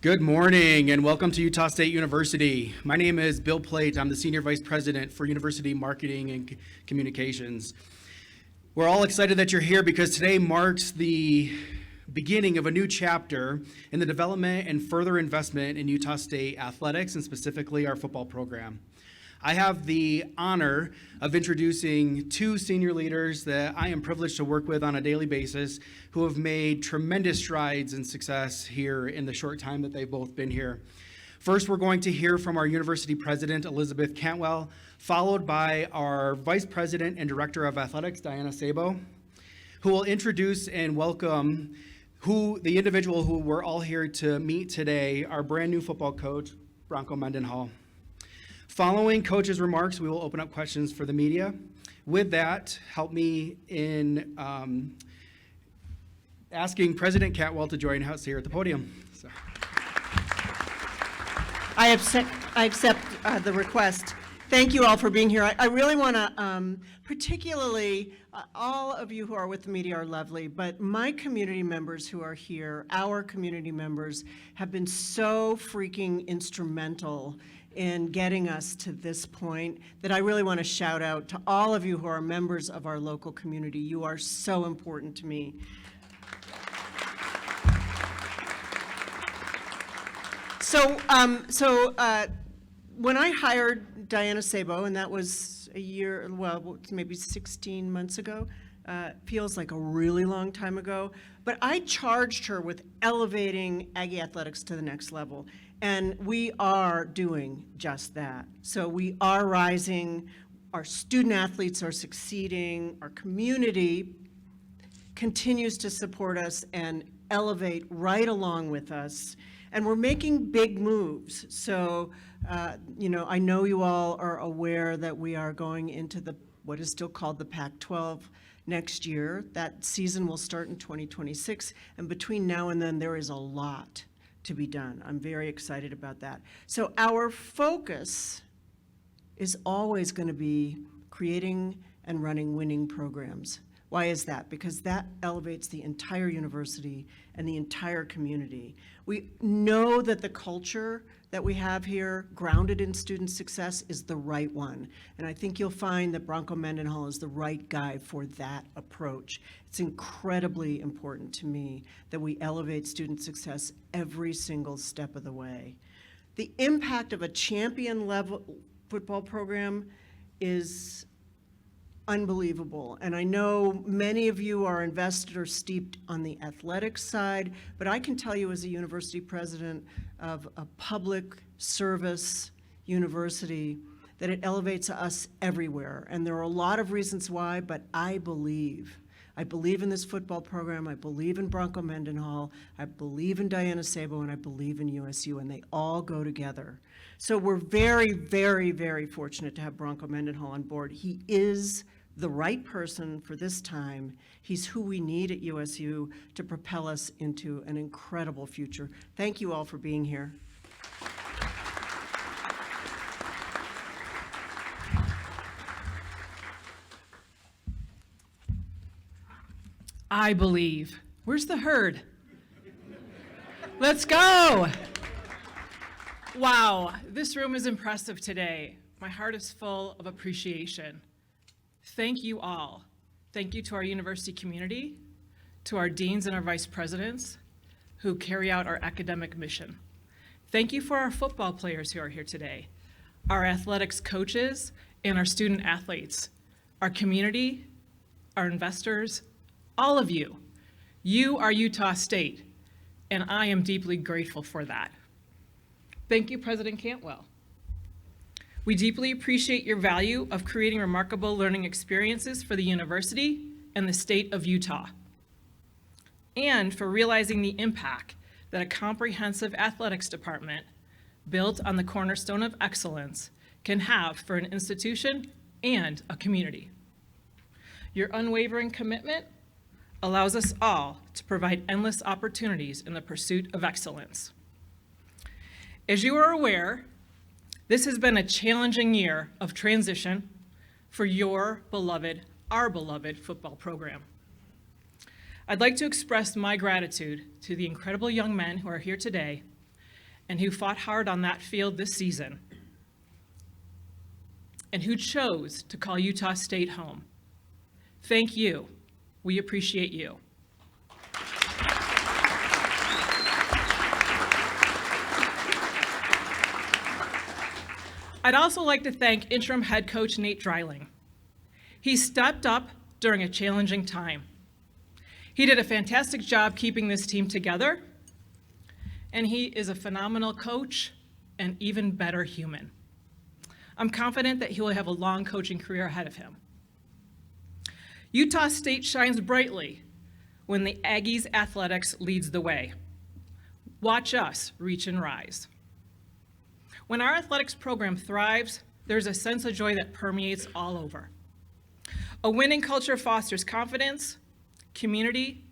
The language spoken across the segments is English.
Good morning and welcome to Utah State University. My name is Bill Plate. I'm the Senior Vice President for University Marketing and Communications. We're all excited that you're here because today marks the beginning of a new chapter in the development and further investment in Utah State athletics and specifically our football program. I have the honor of introducing two senior leaders that I am privileged to work with on a daily basis who have made tremendous strides and success here in the short time that they've both been here. First, we're going to hear from our university president, Elizabeth Cantwell, followed by our vice president and director of athletics, Diana Sabo, who will introduce and welcome the individual who we're all here to meet today, our brand new football coach, Bronco Mendenhall. Following Coach's remarks, we will open up questions for the media. With that, help me in asking President Cantwell to join us here at the podium. So. I accept the request. Thank you all for being here. I really want to, particularly, all of you who are with the media are lovely, but my community members who are here, our community members, have been so freaking instrumental in getting us to this point that I really want to shout out to all of you who are members of our local community. You are so important to me. So when I hired Diana Sabo, and that was a year, well, maybe 16 months ago, feels like a really long time ago, but I charged her with elevating Aggie athletics to the next level. And we are doing just that. So we are rising, our student athletes are succeeding, our community continues to support us and elevate right along with us. And we're making big moves. So, I know you all are aware that we are going into what is still called the Pac-12 next year. That season will start in 2026. And between now and then, there is a lot to be done. I'm very excited about that. So our focus is always going to be creating and running winning programs. Why is that? Because that elevates the entire university and the entire community. We know that the culture that we have here, grounded in student success, is the right one. And I think you'll find that Bronco Mendenhall is the right guy for that approach. It's incredibly important to me that we elevate student success every single step of the way. The impact of a champion level football program is unbelievable. And I know many of you are invested or steeped on the athletics side, but I can tell you as a university president of a public service university that it elevates us everywhere. And there are a lot of reasons why, but I believe in this football program, I believe in Bronco Mendenhall, I believe in Diana Sabo, and I believe in USU, and they all go together. So we're very, very, very fortunate to have Bronco Mendenhall on board. He is the right person for this time. He's who we need at USU to propel us into an incredible future. Thank you all for being here. I believe. Where's the herd? Let's go. Wow, this room is impressive today. My heart is full of appreciation. Thank you all. Thank you to our university community, to our deans and our vice presidents who carry out our academic mission. Thank you for our football players who are here today, our athletics coaches, and our student athletes, our community, our investors, all of you. You are Utah State, and I am deeply grateful for that. Thank you, President Cantwell. We deeply appreciate your value of creating remarkable learning experiences for the university and the state of Utah, and for realizing the impact that a comprehensive athletics department built on the cornerstone of excellence can have for an institution and a community. Your unwavering commitment allows us all to provide endless opportunities in the pursuit of excellence. As you are aware, this has been a challenging year of transition for our beloved football program. I'd like to express my gratitude to the incredible young men who are here today and who fought hard on that field this season, and who chose to call Utah State home. Thank you. We appreciate you. I'd also like to thank interim head coach Nate Dreiling. He stepped up during a challenging time. He did a fantastic job keeping this team together, and he is a phenomenal coach and even better human. I'm confident that he will have a long coaching career ahead of him. Utah State shines brightly when the Aggies athletics leads the way. Watch us reach and rise. When our athletics program thrives, there's a sense of joy that permeates all over. A winning culture fosters confidence, community.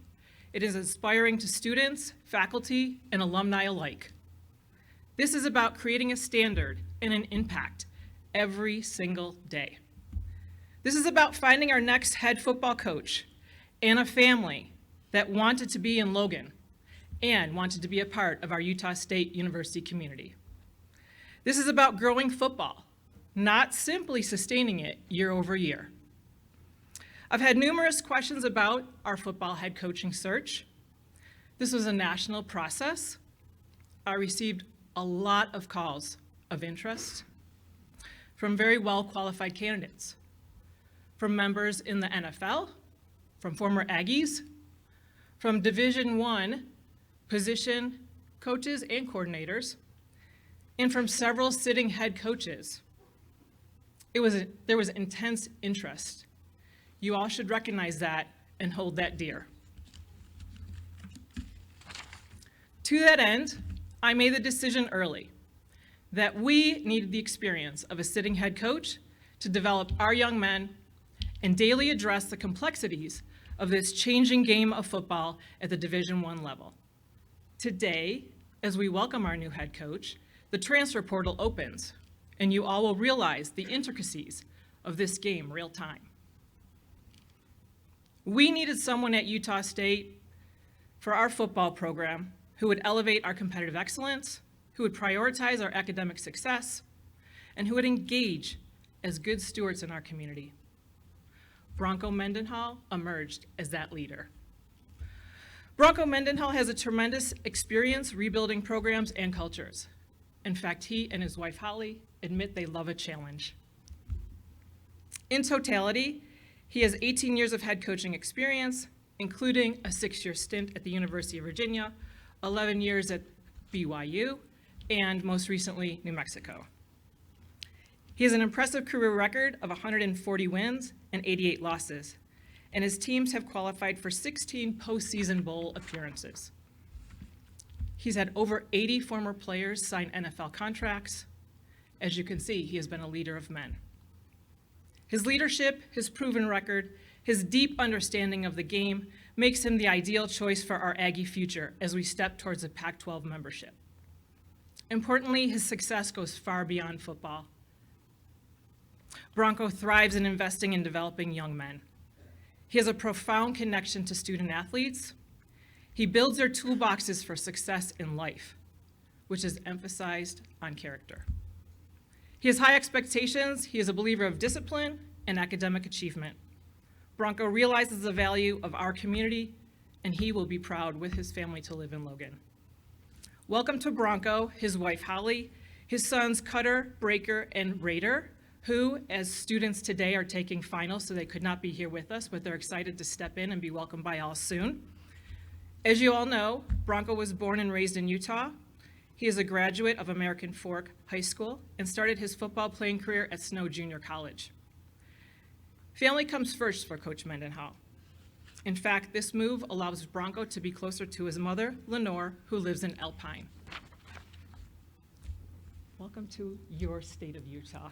It is inspiring to students, faculty, and alumni alike. This is about creating a standard and an impact every single day. This is about finding our next head football coach and a family that wanted to be in Logan and wanted to be a part of our Utah State University community. This is about growing football, not simply sustaining it year over year. I've had numerous questions about our football head coaching search. This was a national process. I received a lot of calls of interest from very well-qualified candidates, from members in the NFL, from former Aggies, from Division I position coaches and coordinators, and from several sitting head coaches. There was intense interest. You all should recognize that and hold that dear. To that end, I made the decision early that we needed the experience of a sitting head coach to develop our young men and daily address the complexities of this changing game of football at the Division I level. Today, as we welcome our new head coach, the transfer portal opens, and you all will realize the intricacies of this game real time. We needed someone at Utah State for our football program who would elevate our competitive excellence, who would prioritize our academic success, and who would engage as good stewards in our community. Bronco Mendenhall emerged as that leader. Bronco Mendenhall has a tremendous experience rebuilding programs and cultures. In fact, he and his wife, Holly, admit they love a challenge. In totality, he has 18 years of head coaching experience, including a 6-year stint at the University of Virginia, 11 years at BYU, and most recently, New Mexico. He has an impressive career record of 140 wins and 88 losses, and his teams have qualified for 16 postseason bowl appearances. He's had over 80 former players sign NFL contracts. As you can see, he has been a leader of men. His leadership, his proven record, his deep understanding of the game makes him the ideal choice for our Aggie future as we step towards a Pac-12 membership. Importantly, his success goes far beyond football. Bronco thrives in investing in developing young men. He has a profound connection to student athletes. He builds their toolboxes for success in life, which is emphasized on character. He has high expectations. He is a believer of discipline and academic achievement. Bronco realizes the value of our community, and he will be proud with his family to live in Logan. Welcome to Bronco, his wife Holly, his sons Cutter, Breaker, and Raider, who, as students today, are taking finals, so they could not be here with us, but they're excited to step in and be welcomed by all soon. As you all know, Bronco was born and raised in Utah. He is a graduate of American Fork High School and started his football playing career at Snow Junior College. Family comes first for Coach Mendenhall. In fact, this move allows Bronco to be closer to his mother, Lenore, who lives in Alpine. Welcome to your state of Utah.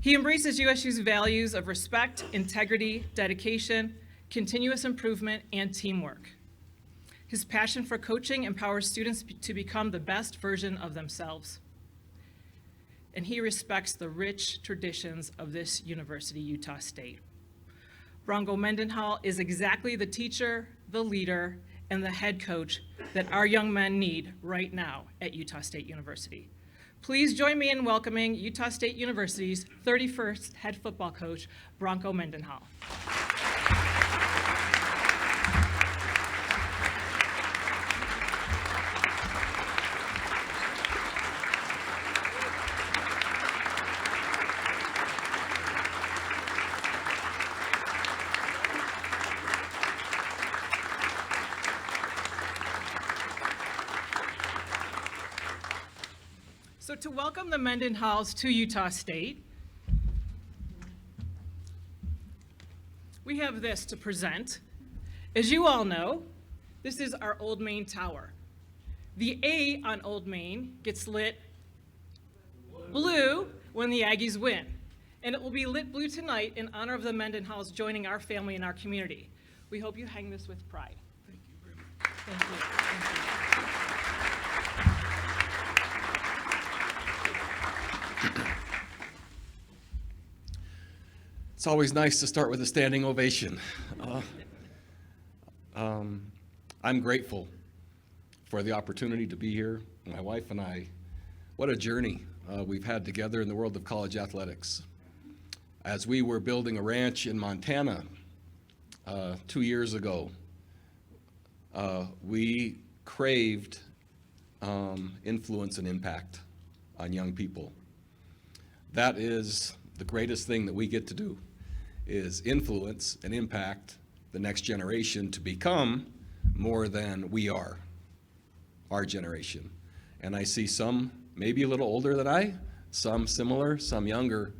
He embraces USU's values of respect, integrity, dedication, continuous improvement, and teamwork. His passion for coaching empowers students to become the best version of themselves. And he respects the rich traditions of this university, Utah State. Bronco Mendenhall is exactly the teacher, the leader, and the head coach that our young men need right now at Utah State University. Please join me in welcoming Utah State University's 31st head football coach, Bronco Mendenhall. So to welcome the Mendenhalls to Utah State, we have this to present. As you all know, this is our Old Main Tower. The A on Old Main gets lit blue when the Aggies win, and it will be lit blue tonight in honor of the Mendenhalls joining our family and our community. We hope you hang this with pride. Thank you very much. Thank you. Thank you. It's always nice to start with a standing ovation. I'm grateful for the opportunity to be here. My wife and I, what a journey we've had together in the world of college athletics. As we were building a ranch in Montana 2 years ago, we craved influence and impact on young people. That is the greatest thing that we get to do, is influence and impact the next generation to become more than we are, our generation. And I see some maybe a little older than I, some similar, some younger.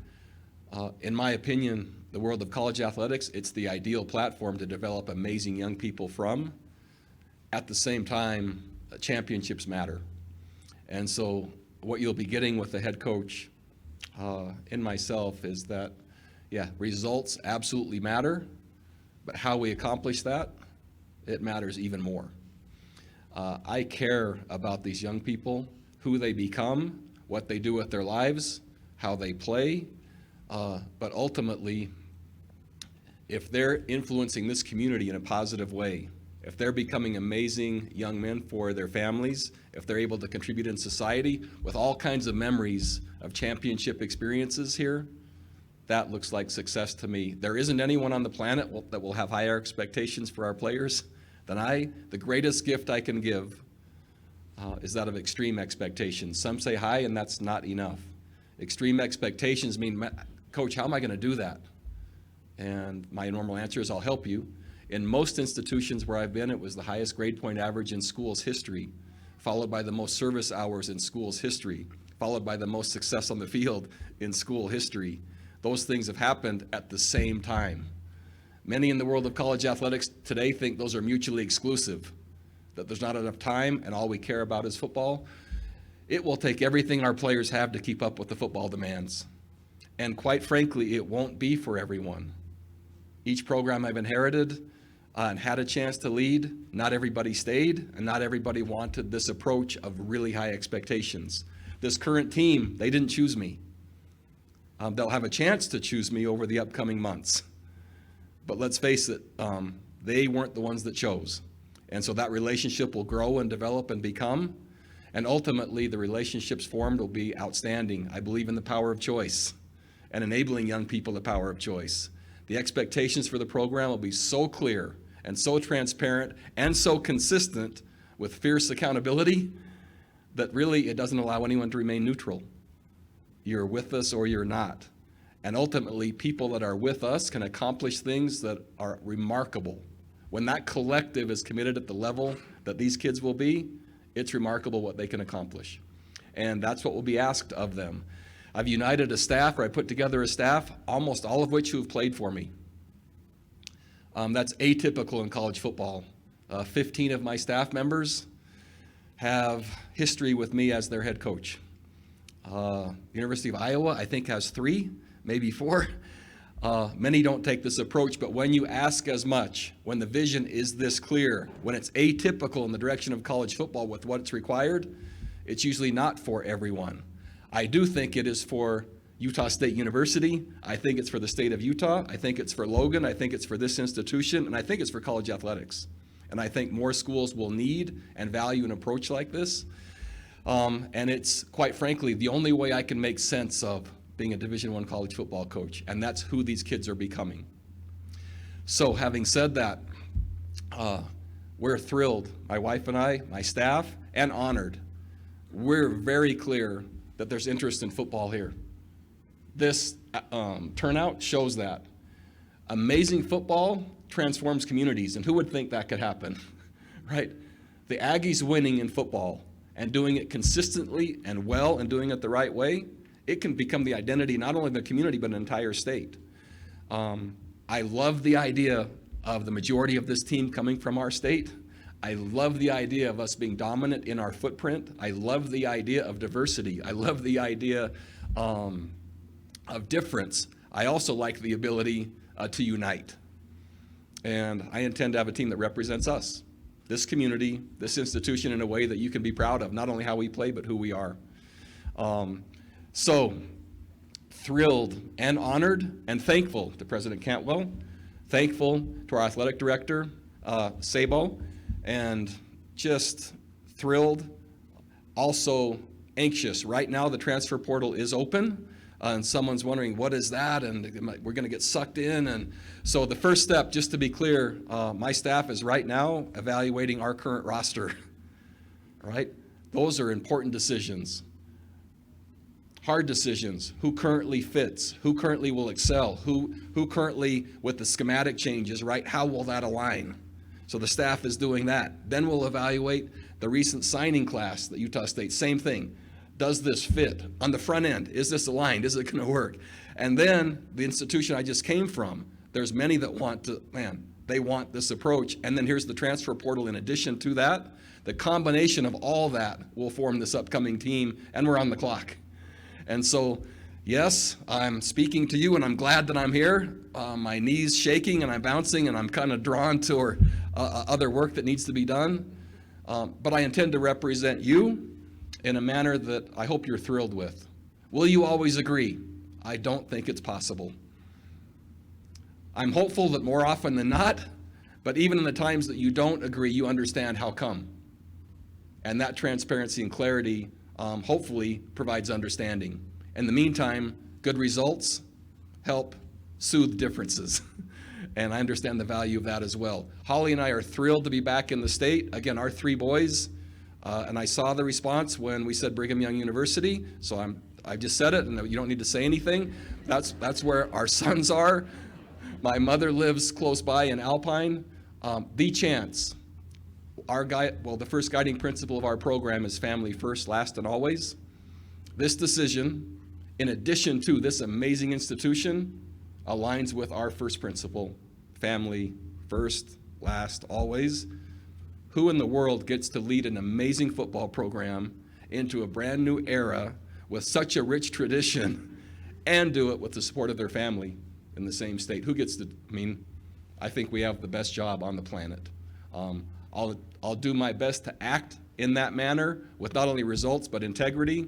In my opinion, the world of college athletics, it's the ideal platform to develop amazing young people from. At the same time, championships matter. And so what you'll be getting with the head coach in myself is that, yeah, results absolutely matter, but how we accomplish that, it matters even more. I care about these young people, who they become, what they do with their lives, how they play, but ultimately, if they're influencing this community in a positive way, if they're becoming amazing young men for their families, if they're able to contribute in society with all kinds of memories of championship experiences here, that looks like success to me. There isn't anyone on the planet that will have higher expectations for our players than I. The greatest gift I can give is that of extreme expectations. Some say high, and that's not enough. Extreme expectations mean, Coach, how am I going to do that? And my normal answer is, I'll help you. In most institutions where I've been, it was the highest grade point average in school's history, followed by the most service hours in school's history, followed by the most success on the field in school history. Those things have happened at the same time. Many in the world of college athletics today think those are mutually exclusive, that there's not enough time and all we care about is football. It will take everything our players have to keep up with the football demands. And quite frankly, it won't be for everyone. Each program I've inherited and had a chance to lead, not everybody stayed, and not everybody wanted this approach of really high expectations. This current team, they didn't choose me. They'll have a chance to choose me over the upcoming months. But let's face it, they weren't the ones that chose. And so that relationship will grow and develop and become, and ultimately the relationships formed will be outstanding. I believe in the power of choice and enabling young people the power of choice. The expectations for the program will be so clear and so transparent and so consistent with fierce accountability that really it doesn't allow anyone to remain neutral. You're with us or you're not. And ultimately, people that are with us can accomplish things that are remarkable. When that collective is committed at the level that these kids will be, it's remarkable what they can accomplish. And that's what will be asked of them. I've united a staff, or I put together a staff, almost all of which who have played for me. That's atypical in college football. 15 of my staff members have history with me as their head coach. University of Iowa, I think, has 3, maybe 4. Many don't take this approach, but when you ask as much, when the vision is this clear, when it's atypical in the direction of college football with what's required, it's usually not for everyone. I do think it is for Utah State University. I think it's for the state of Utah. I think it's for Logan. I think it's for this institution. And I think it's for college athletics. And I think more schools will need and value an approach like this. And it's, quite frankly, the only way I can make sense of being a Division I college football coach, and that's who these kids are becoming. So having said that, we're thrilled, my wife and I, my staff, and honored. We're very clear that there's interest in football here. This turnout shows that. Amazing football transforms communities, and who would think that could happen, right? The Aggies winning in football and doing it consistently and well and doing it the right way, it can become the identity not only of the community but an entire state. I love the idea of the majority of this team coming from our state. I love the idea of us being dominant in our footprint. I love the idea of diversity. I love the idea of difference. I also like the ability to unite. And I intend to have a team that represents us, this community, this institution in a way that you can be proud of, not only how we play, but who we are. So, thrilled and honored and thankful to President Cantwell, thankful to our athletic director, Sabo, and just thrilled, also anxious. Right now, the transfer portal is open, and someone's wondering, what is that? And we're going to get sucked in. And so the first step, just to be clear, my staff is right now evaluating our current roster, right? Those are important decisions. Hard decisions. Who currently fits? Who currently will excel? Who currently, with the schematic changes, right? How will that align? So the staff is doing that. Then we'll evaluate the recent signing class at Utah State. Same thing. Does this fit? On the front end, is this aligned? Is it going to work? And then the institution I just came from, there's many that want to, they want this approach. And then here's the transfer portal in addition to that. The combination of all that will form this upcoming team, and we're on the clock. And so, yes, I'm speaking to you, and I'm glad that I'm here. My knees shaking, and I'm bouncing, and I'm kind of drawn toward other work that needs to be done. But I intend to represent you in a manner that I hope you're thrilled with. Will you always agree? I don't think it's possible. I'm hopeful that more often than not, but even in the times that you don't agree, you understand how come. And that transparency and clarity hopefully provides understanding. In the meantime, good results help soothe differences. And I understand the value of that as well. Holly and I are thrilled to be back in the state. Again, our three boys, and I saw the response when we said Brigham Young University, so I just said it, and you don't need to say anything. That's where our sons are. My mother lives close by in Alpine. The chance. The first guiding principle of our program is family first, last, and always. This decision, in addition to this amazing institution, aligns with our first principle, family first, last, always. Who in the world gets to lead an amazing football program into a brand new era with such a rich tradition and do it with the support of their family in the same state? Who gets to, I think we have the best job on the planet. I'll do my best to act in that manner with not only results but integrity,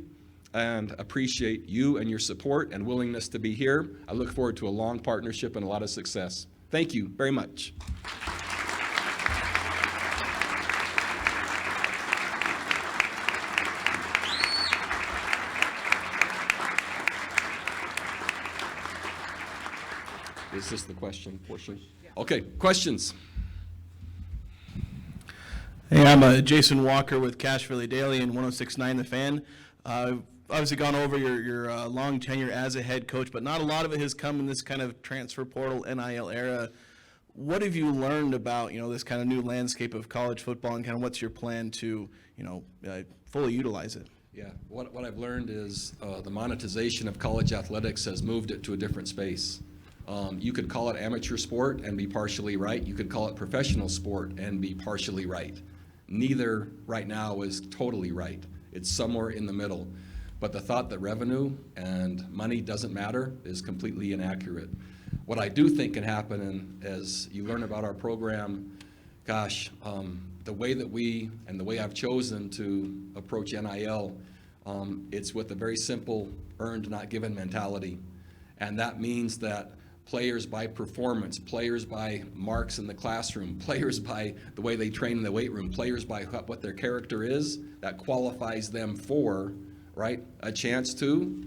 and appreciate you and your support and willingness to be here. I look forward to a long partnership and a lot of success. Thank you very much. Is this the question portion? Okay, questions? Hey, I'm Jason Walker with Cache Valley Daily and 106.9 The Fan. Obviously gone over your long tenure as a head coach, but not a lot of it has come in this kind of transfer portal NIL era. What have you learned about, this kind of new landscape of college football, and kind of what's your plan to, fully utilize it? Yeah, what I've learned is the monetization of college athletics has moved it to a different space. You could call it amateur sport and be partially right. You could call it professional sport and be partially right. Neither right now is totally right. It's somewhere in the middle. But the thought that revenue and money doesn't matter is completely inaccurate. What I do think can happen, and as you learn about our program, the way that the way I've chosen to approach NIL, it's with a very simple earned, not given mentality. And that means that players by performance, players by marks in the classroom, players by the way they train in the weight room, players by what their character is, that qualifies them for, right, a chance to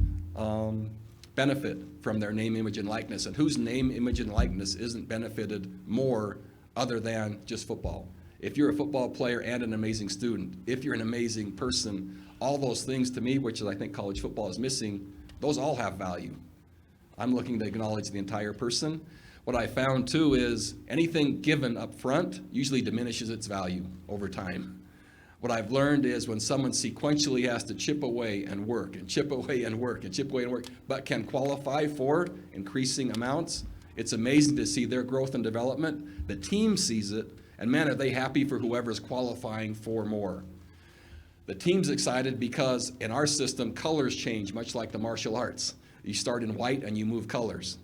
benefit from their name, image, and likeness. And whose name, image, and likeness isn't benefited more other than just football? If you're a football player and an amazing student, if you're an amazing person, all those things to me, which I think college football is missing, those all have value. I'm looking to acknowledge the entire person. What I found too is anything given up front usually diminishes its value over time. What I've learned is when someone sequentially has to chip away and work and chip away and work and chip away and work, but can qualify for increasing amounts, it's amazing to see their growth and development. The team sees it, and man, are they happy for whoever's qualifying for more. The team's excited because in our system, colors change, much like the martial arts. You start in white and you move colors.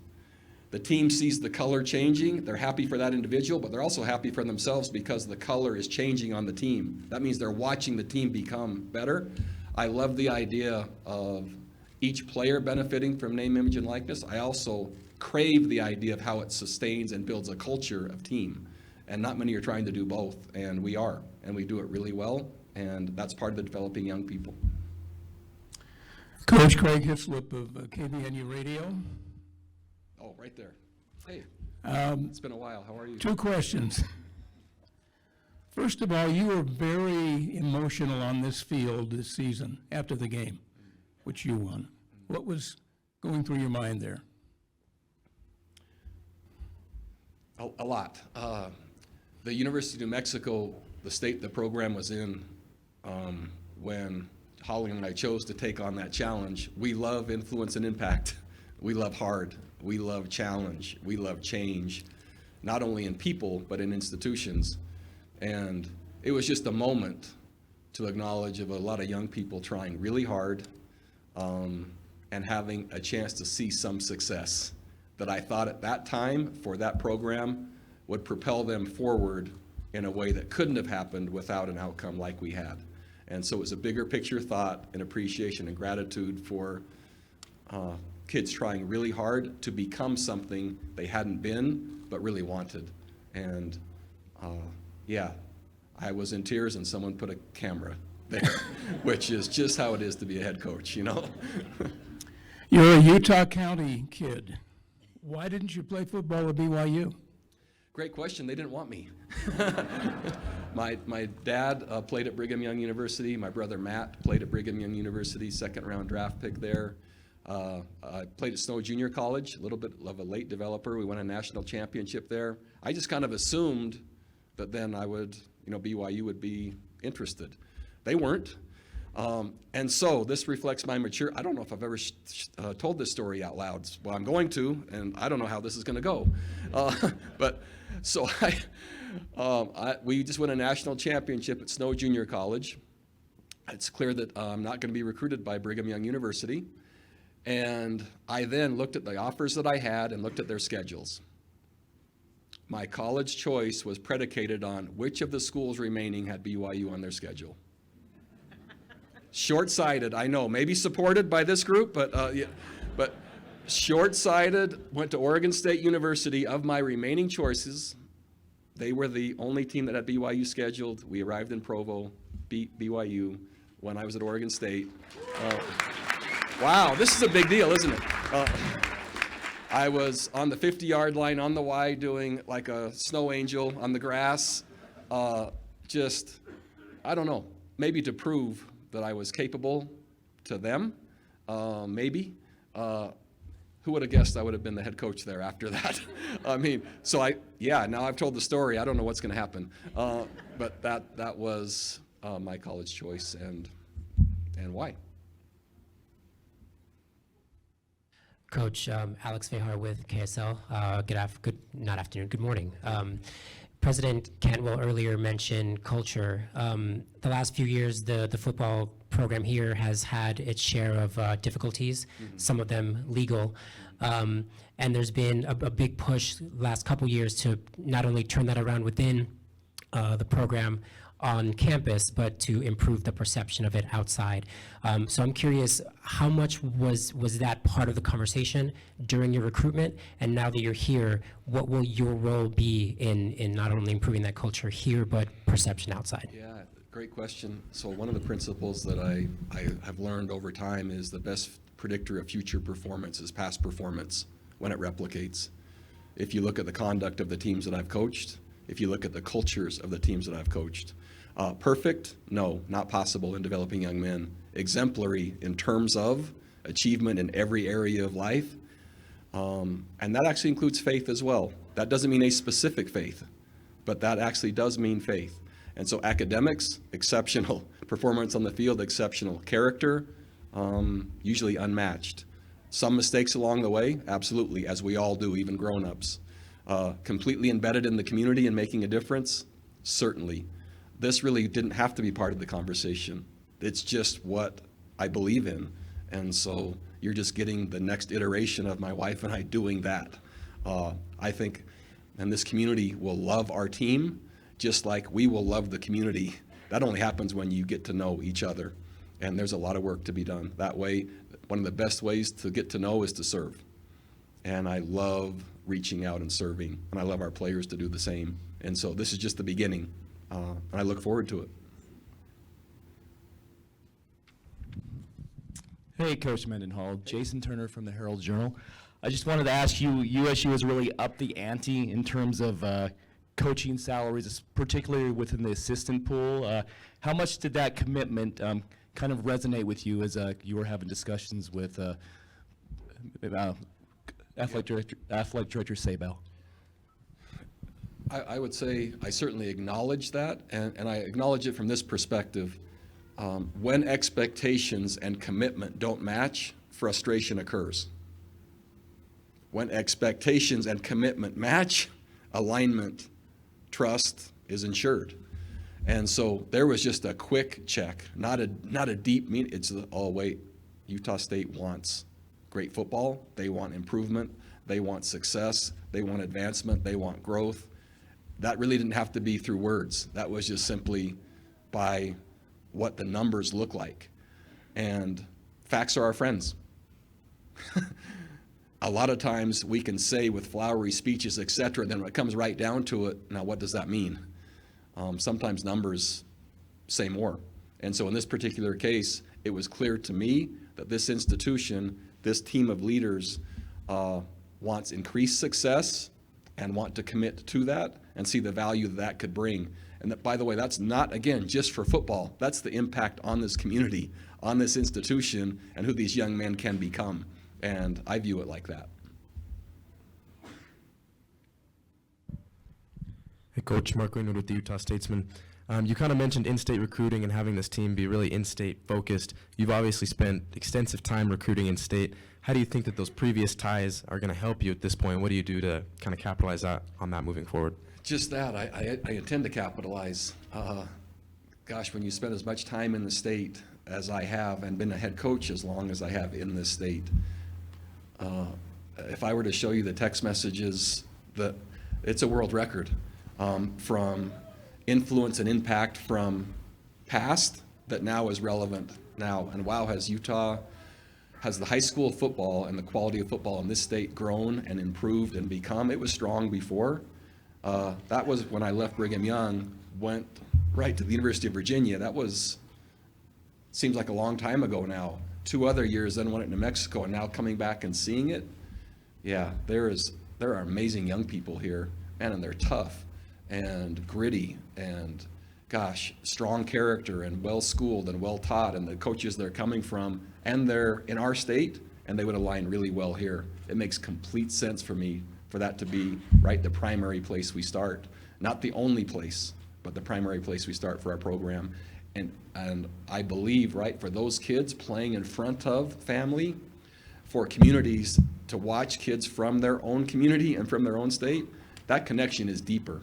The team sees the color changing. They're happy for that individual, but they're also happy for themselves because the color is changing on the team. That means they're watching the team become better. I love the idea of each player benefiting from name, image, and likeness. I also crave the idea of how it sustains and builds a culture of team. And not many are trying to do both, and we are, and we do it really well, and that's part of the developing young people. Coach Craig Hislop of KBNU Radio. Oh, right there. Hey, it's been a while. How are you? 2 questions. First of all, you were very emotional on this field this season after the game, which you won. What was going through your mind there? A lot. The University of New Mexico, the state the program was in, when Holly and I chose to take on that challenge, we love influence and impact. We love hard. We love challenge. We love change, not only in people, but in institutions. And it was just a moment to acknowledge of a lot of young people trying really hard and having a chance to see some success that I thought at that time for that program would propel them forward in a way that couldn't have happened without an outcome like we had. And so it was a bigger picture thought and appreciation and gratitude for kids trying really hard to become something they hadn't been but really wanted. And yeah, I was in tears and someone put a camera there, which is just how it is to be a head coach, you know? You're a Utah County kid. Why didn't you play football at BYU? Great question. They didn't want me. My dad played at Brigham Young University. My brother Matt played at Brigham Young University, second-round draft pick there. I played at Snow Junior College, a little bit of a late developer. We won a national championship there. I just kind of assumed that then I would, BYU would be interested. They weren't. And so this reflects my mature. I don't know if I've ever told this story out loud. Well, I'm going to, and I don't know how this is going to go. But so we just won a national championship at Snow Junior College. It's clear that I'm not going to be recruited by Brigham Young University. And I then looked at the offers that I had and looked at their schedules. My college choice was predicated on which of the schools remaining had BYU on their schedule. Short-sighted, I know, maybe supported by this group, but short-sighted. Went to Oregon State University. Of my remaining choices, they were the only team that had BYU scheduled. We arrived in Provo, beat BYU when I was at Oregon State. Wow, this is a big deal, isn't it? I was on the 50-yard line on the Y doing like a snow angel on the grass. I don't know, maybe to prove that I was capable to them, maybe. Who would have guessed I would have been the head coach there after that? Now I've told the story. I don't know what's going to happen. But that was my college choice and why. Coach, Alex Vehar with KSL. Good morning. President Cantwell earlier mentioned culture. The last few years, the football program here has had its share of difficulties, some of them legal. And there's been a big push the last couple years to not only turn that around within the program, on campus, but to improve the perception of it outside. So I'm curious, how much was that part of the conversation during your recruitment? And now that you're here, what will your role be in not only improving that culture here, but perception outside? Yeah, great question. So one of the principles that I have learned over time is the best predictor of future performance is past performance when it replicates. If you look at the conduct of the teams that I've coached, if you look at the cultures of the teams that I've coached, perfect? No, not possible in developing young men. Exemplary in terms of achievement in every area of life. And that actually includes faith as well. That doesn't mean a specific faith, but that actually does mean faith. And so academics, exceptional. Performance on the field, exceptional. Character, usually unmatched. Some mistakes along the way, absolutely, as we all do, even grown-ups. Completely embedded in the community and making a difference, certainly. This really didn't have to be part of the conversation. It's just what I believe in. And so you're just getting the next iteration of my wife and I doing that. I think, and this community will love our team just like we will love the community. That only happens when you get to know each other. And there's a lot of work to be done. That way, one of the best ways to get to know is to serve. And I love reaching out and serving. And I love our players to do the same. And so this is just the beginning. And I look forward to it. Hey, Coach Mendenhall. Jason Turner from the Herald Journal. I just wanted to ask you, USU has really upped the ante in terms of coaching salaries, particularly within the assistant pool. How much did that commitment kind of resonate with you as you were having discussions with Athletic Director Sabel? I would say I certainly acknowledge that, and I acknowledge it from this perspective. When expectations and commitment don't match, frustration occurs. When expectations and commitment match, alignment, trust is ensured. And so there was just a quick check, not a deep meeting. It's oh wait, Utah State wants great football. They want improvement. They want success. They want advancement. They want growth. That really didn't have to be through words. That was just simply by what the numbers look like. And facts are our friends. A lot of times we can say with flowery speeches, etc., then when it comes right down to it, now what does that mean? Sometimes numbers say more. And so in this particular case, it was clear to me that this institution, this team of leaders wants increased success and want to commit to that and see the value that could bring. And that, by the way, that's not, again, just for football. That's the impact on this community, on this institution, and who these young men can become. And I view it like that. Hey, Coach, Mark Greenwood with the Utah Statesman. You kind of mentioned in-state recruiting and having this team be really in-state focused. You've obviously spent extensive time recruiting in-state. How do you think that those previous ties are going to help you at this point? What do you do to kind of capitalize on that moving forward? Just that. I intend to capitalize. Gosh, when you spend as much time in the state as I have and been a head coach as long as I have in this state, if I were to show you the text messages, it's a world record from influence and impact from past that now is relevant now. And wow, has the high school football and the quality of football in this state grown and improved and become? It was strong before. That was when I left Brigham Young, went right to the University of Virginia. That seems like a long time ago now. 2 other years, then went to New Mexico, and now coming back and seeing it. Yeah, there are amazing young people here, man, and they're tough and gritty and, gosh, strong character and well-schooled and well-taught, and the coaches they're coming from, and they're in our state, and they would align really well here. It makes complete sense for me for that to be, right, the primary place we start. Not the only place, but the primary place we start for our program. And I believe, right, for those kids playing in front of family, for communities to watch kids from their own community and from their own state, that connection is deeper.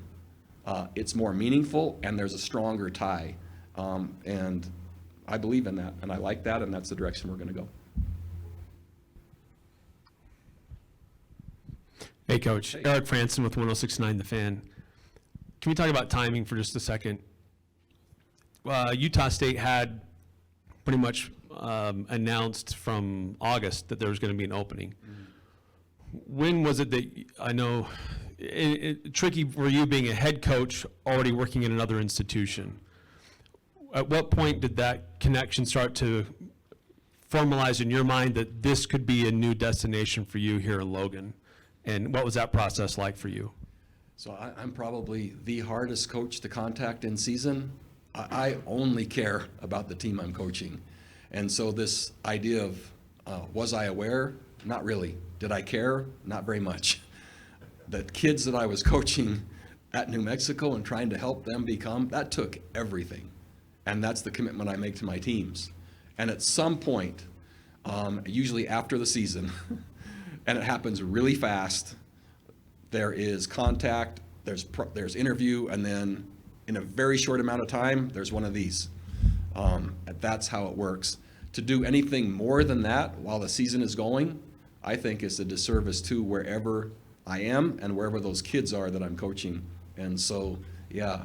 It's more meaningful, and there's a stronger tie. And I believe in that, and I like that, and that's the direction we're going to go. Hey, Coach. Eric Franson with 106.9 The Fan. Can we talk about timing for just a second? Utah State had pretty much announced from August that there was going to be an opening. When was it that, I know, tricky for you being a head coach already working in another institution. At what point did that connection start to formalize in your mind that this could be a new destination for you here in Logan? And what was that process like for you? So I'm probably the hardest coach to contact in season. I only care about the team I'm coaching. And so this idea of, was I aware? Not really. Did I care? Not very much. The kids that I was coaching at New Mexico and trying to help them become, that took everything. And that's the commitment I make to my teams. And at some point, usually after the season, and it happens really fast, there is contact, there's interview, and then in a very short amount of time, there's one of these. And that's how it works. To do anything more than that while the season is going, I think is a disservice to wherever I am and wherever those kids are that I'm coaching. And so, yeah,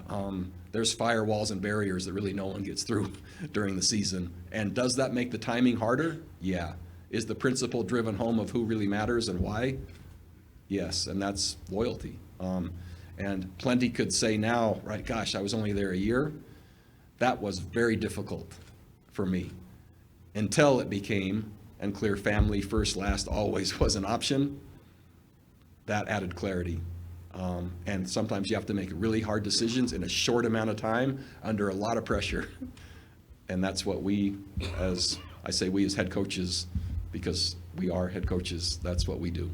there's firewalls and barriers that really no one gets through during the season. And does that make the timing harder? Yeah. Is the principle driven home of who really matters and why? Yes, and that's loyalty. And plenty could say now, right, gosh, I was only there a year. That was very difficult for me until it became, and clear family first, last always was an option. That added clarity. And sometimes you have to make really hard decisions in a short amount of time under a lot of pressure. And that's what we, as I say, we as head coaches, because we are head coaches, that's what we do.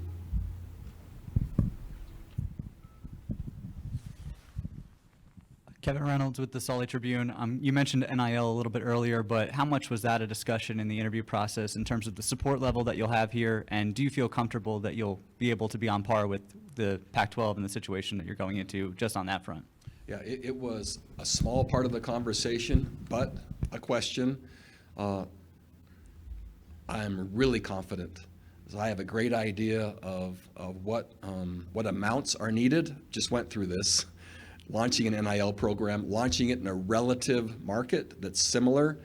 Kevin Reynolds with the Salt Lake Tribune. You mentioned NIL a little bit earlier, but how much was that a discussion in the interview process in terms of the support level that you'll have here? And do you feel comfortable that you'll be able to be on par with the Pac-12 and the situation that you're going into just on that front? Yeah, it was a small part of the conversation, but a question. I'm really confident. I have a great idea of what amounts are needed. Just went through this. Launching an NIL program, launching it in a relative market that's similar,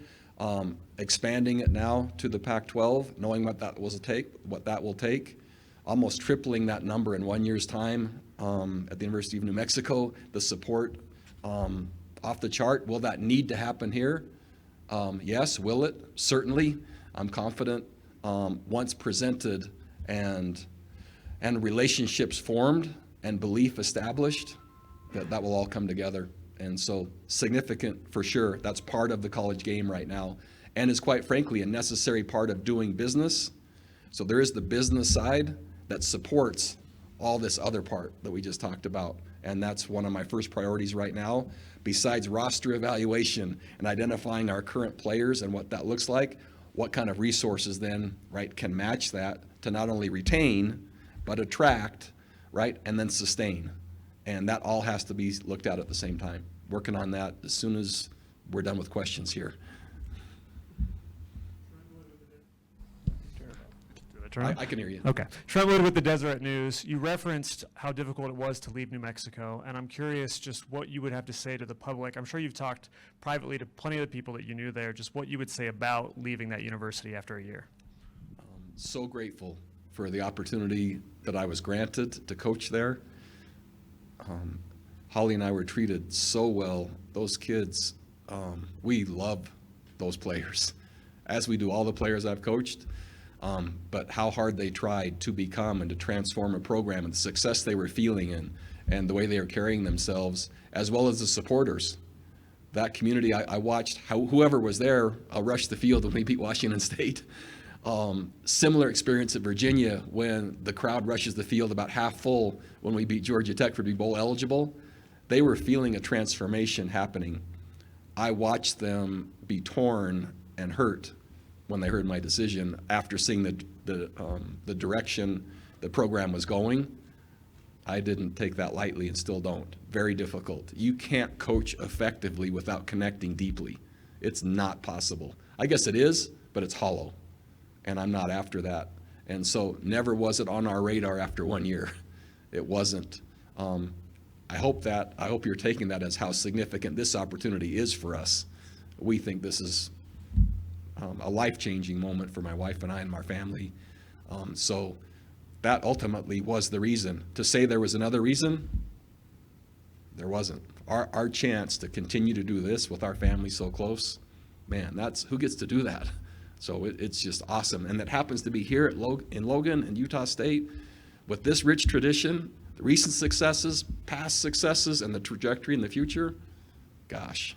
expanding it now to the Pac-12, knowing what that will take, almost tripling that number in 1 year's time at the University of New Mexico. The support off the chart. Will that need to happen here? Yes. Will it? Certainly. I'm confident once presented and relationships formed and belief established, that will all come together. And so significant for sure. That's part of the college game right now and is quite frankly a necessary part of doing business. So there is the business side that supports all this other part that we just talked about. And that's one of my first priorities right now. Besides roster evaluation and identifying our current players and what that looks like, what kind of resources then, right, can match that to not only retain, but attract, right, and then sustain. And that all has to be looked at the same time. Working on that as soon as we're done with questions here. I can hear you. Okay. Trent Wood with the Deseret News. You referenced how difficult it was to leave New Mexico, and I'm curious just what you would have to say to the public. I'm sure you've talked privately to plenty of the people that you knew there, just what you would say about leaving that university after a year. So grateful for the opportunity that I was granted to coach there. Holly and I were treated so well. Those kids, we love those players, as we do all the players I've coached. But how hard they tried to become and to transform a program and the success they were feeling and the way they were carrying themselves, as well as the supporters. That community, I watched how whoever was there rush the field when we beat Washington State. Similar experience at Virginia when the crowd rushes the field about half full when we beat Georgia Tech for to be bowl eligible. They were feeling a transformation happening. I watched them be torn and hurt when they heard my decision after seeing the direction the program was going. I didn't take that lightly and still don't. Very difficult. You can't coach effectively without connecting deeply. It's not possible. I guess it is, but it's hollow. And I'm not after that. And so never was it on our radar after 1 year. It wasn't. I hope you're taking that as how significant this opportunity is for us. we think this is a life-changing moment for my wife and I and my family. So that ultimately was the reason. To say there was another reason, there wasn't. Our chance to continue to do this with our family so close, man, who gets to do that? So it's just awesome. And that happens to be here in Logan and Utah State with this rich tradition, the recent successes, past successes, and the trajectory in the future. Gosh,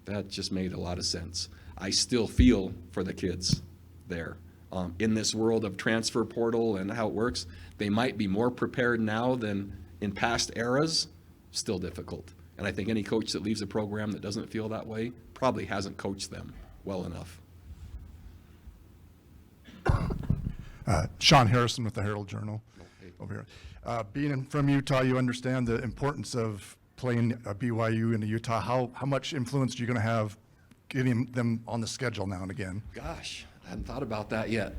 that just made a lot of sense. I still feel for the kids there. In this world of transfer portal and how it works, they might be more prepared now than in past eras. Still difficult. And I think any coach that leaves a program that doesn't feel that way probably hasn't coached them well enough. Sean Harrison with the Herald Journal over here. Being from Utah, you understand the importance of playing BYU in Utah. How much influence are you going to have getting them on the schedule now and again? Gosh, I hadn't thought about that yet.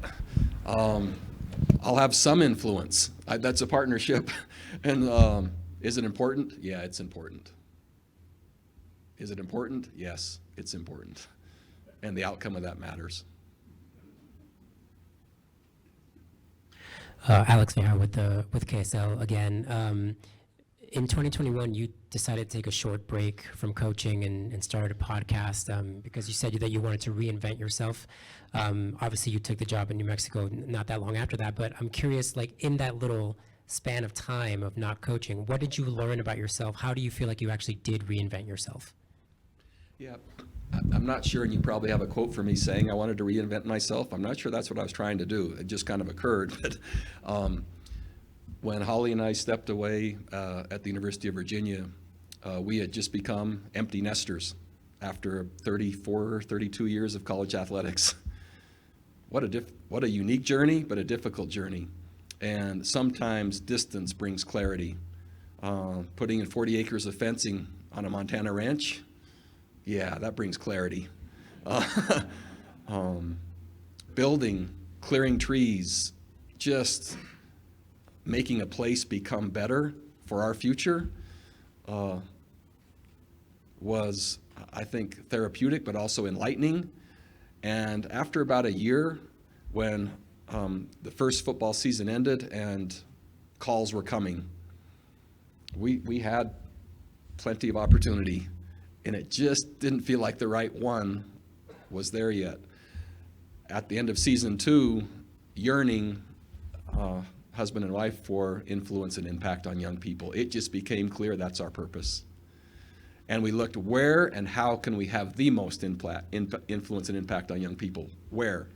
I'll have some influence. That's a partnership. And is it important? Yeah, it's important. Is it important? Yes, it's important. And the outcome of that matters. Alex Vehar with KSL again. In 2021, you decided to take a short break from coaching and started a podcast because you said that you wanted to reinvent yourself. Obviously, you took the job in New Mexico not that long after that, but I'm curious, like in that little span of time of not coaching, what did you learn about yourself? How do you feel like you actually did reinvent yourself? Yeah, I'm not sure, and you probably have a quote for me saying I wanted to reinvent myself. I'm not sure that's what I was trying to do. It just kind of occurred. But when Holly and I stepped away at the University of Virginia, we had just become empty nesters after 34, 32 years of college athletics. What a unique journey, but a difficult journey. And sometimes distance brings clarity. Putting in 40 acres of fencing on a Montana ranch, yeah, that brings clarity. Building, clearing trees, just making a place become better for our future was, I think, therapeutic, but also enlightening. And after about a year, when the first football season ended and calls were coming, we had plenty of opportunity, and it just didn't feel like the right one was there yet. At the end of season 2, yearning husband and wife for influence and impact on young people, it just became clear that's our purpose. And we looked where and how can we have the most influence and impact on young people. Where?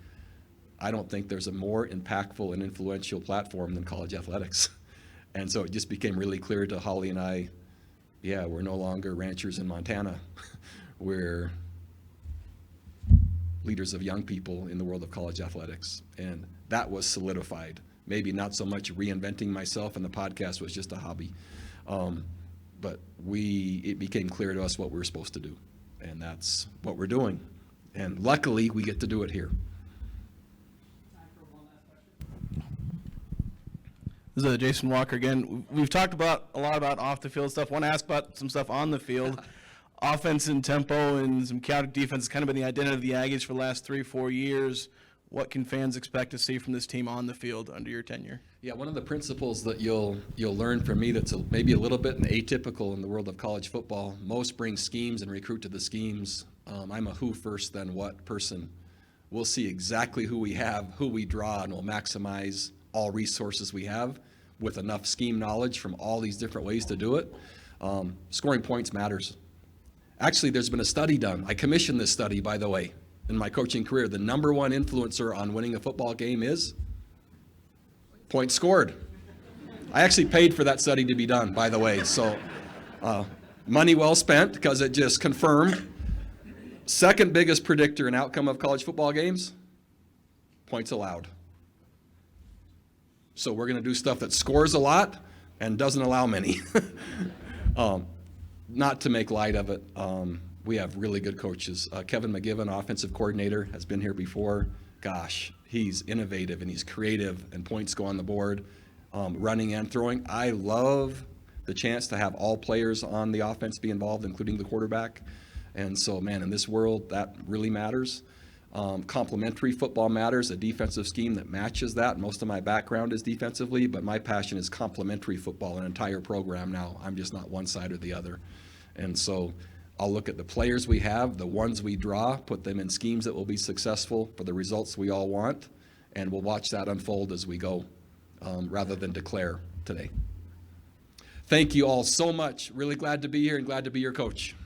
I don't think there's a more impactful and influential platform than college athletics. And so it just became really clear to Holly and I, yeah, we're no longer ranchers in Montana. We're leaders of young people in the world of college athletics. And that was solidified. Maybe not so much reinventing myself, and the podcast was just a hobby. But it became clear to us what we were supposed to do. And that's what we're doing. And luckily, we get to do it here. This is Jason Walker again. We've talked a lot about off the field stuff. I want to ask about some stuff on the field. Offense and tempo and some chaotic defense has kind of been the identity of the Aggies for the last 3-4 years. What can fans expect to see from this team on the field under your tenure? Yeah, one of the principles that you'll learn from me that's maybe a little bit atypical in the world of college football. Most bring schemes and recruit to the schemes. I'm a who first then what person. We'll see exactly who we have, who we draw, and we'll maximize all resources we have with enough scheme knowledge from all these different ways to do it. Scoring points matters. Actually, there's been a study done. I commissioned this study, by the way, in my coaching career. The number one influencer on winning a football game is points scored. I actually paid for that study to be done, by the way. So money well spent, because it just confirmed. Second biggest predictor and outcome of college football games, points allowed. So we're going to do stuff that scores a lot and doesn't allow many. Not to make light of it, we have really good coaches. Kevin McGivern, offensive coordinator, has been here before. Gosh, he's innovative and he's creative, and points go on the board, running and throwing. I love the chance to have all players on the offense be involved, including the quarterback. And so, man, in this world, that really matters. Complementary football matters, a defensive scheme that matches that. Most of my background is defensively, but my passion is complementary football, an entire program now. I'm just not one side or the other. And so I'll look at the players we have, the ones we draw, put them in schemes that will be successful for the results we all want, and we'll watch that unfold as we go, rather than declare today. Thank you all so much. Really glad to be here and glad to be your coach.